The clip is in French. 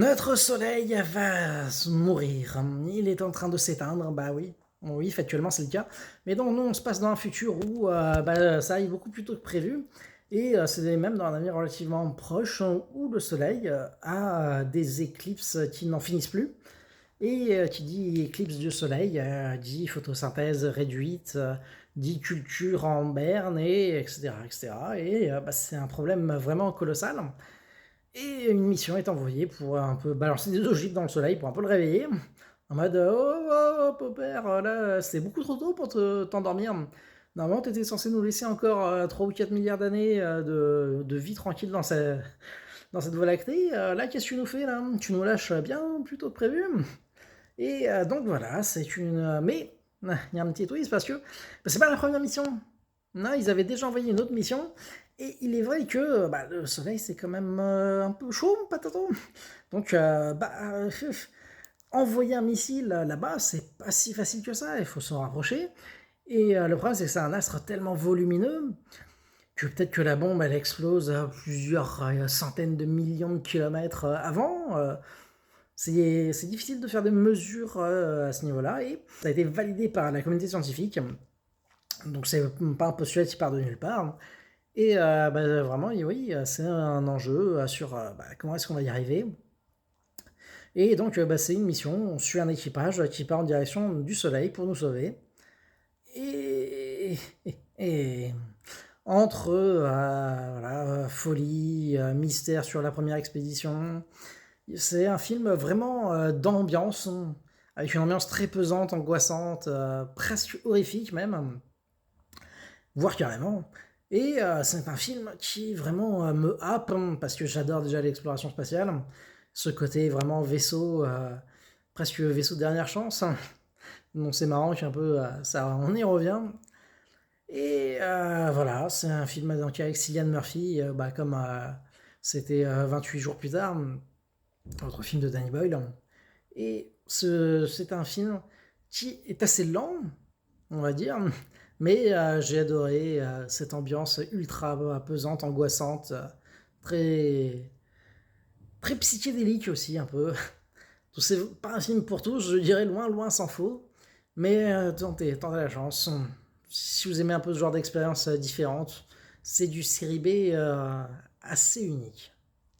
Notre soleil va mourir. Il est en train de s'éteindre, bah oui. Oui, factuellement, c'est le cas. Mais donc, nous, on se passe dans un futur où bah, ça arrive beaucoup plus tôt que prévu. Et c'est même dans un avenir relativement proche où le soleil a des éclipses qui n'en finissent plus. Et qui dit éclipse du soleil, dit photosynthèse réduite, dit culture en berne, et etc. etc. Et bah, c'est un problème vraiment colossal. Et une mission est envoyée pour un peu balancer des ogives dans le soleil, pour un peu le réveiller. En mode oh, oh, oh, père, là, c'est beaucoup trop tôt pour t'endormir. Normalement, t'étais censé nous laisser encore 3 ou 4 milliards d'années de vie tranquille dans cette voie lactée. Là, qu'est-ce que tu nous fais là? Tu nous lâches bien plus tôt que prévu. Et donc voilà, c'est une. Mais il y a un petit twist parce que bah, c'est pas la première mission. Non, ils avaient déjà envoyé une autre mission. Et il est vrai que bah, le soleil, c'est quand même un peu chaud, patato. Donc, envoyer un missile là-bas, c'est pas si facile que ça. Il faut s'en rapprocher. Et le problème, c'est que c'est un astre tellement volumineux que peut-être que la bombe, elle explose à plusieurs centaines de millions de kilomètres avant. C'est difficile de faire des mesures à ce niveau-là. Et ça a été validé par la communauté scientifique. Donc, c'est pas un postulat qui part de nulle part. Et bah, vraiment, oui, c'est un enjeu sur bah, comment est-ce qu'on va y arriver. Et donc, bah, c'est une mission. On suit un équipage qui part en direction du Soleil pour nous sauver. Et, et entre voilà, folie, mystère sur la première expédition, c'est un film vraiment d'ambiance, avec une ambiance très pesante, angoissante, presque horrifique même, voire carrément. Et c'est un film qui vraiment me happe, parce que j'adore déjà l'exploration spatiale. Ce côté vraiment vaisseau, presque vaisseau de dernière chance. Donc c'est marrant qu'un peu, ça, on y revient. Et voilà, c'est un film donc, avec Cillian Murphy, bah, comme c'était 28 jours plus tard, autre film de Danny Boyle. Et c'est un film qui est assez lent, on va dire, mais j'ai adoré cette ambiance ultra pesante, angoissante, très, très psychédélique aussi un peu. C'est pas un film pour tous, je dirais loin, loin s'en faut, mais tentez la chance. Si vous aimez un peu ce genre d'expérience différente, c'est du série B assez unique.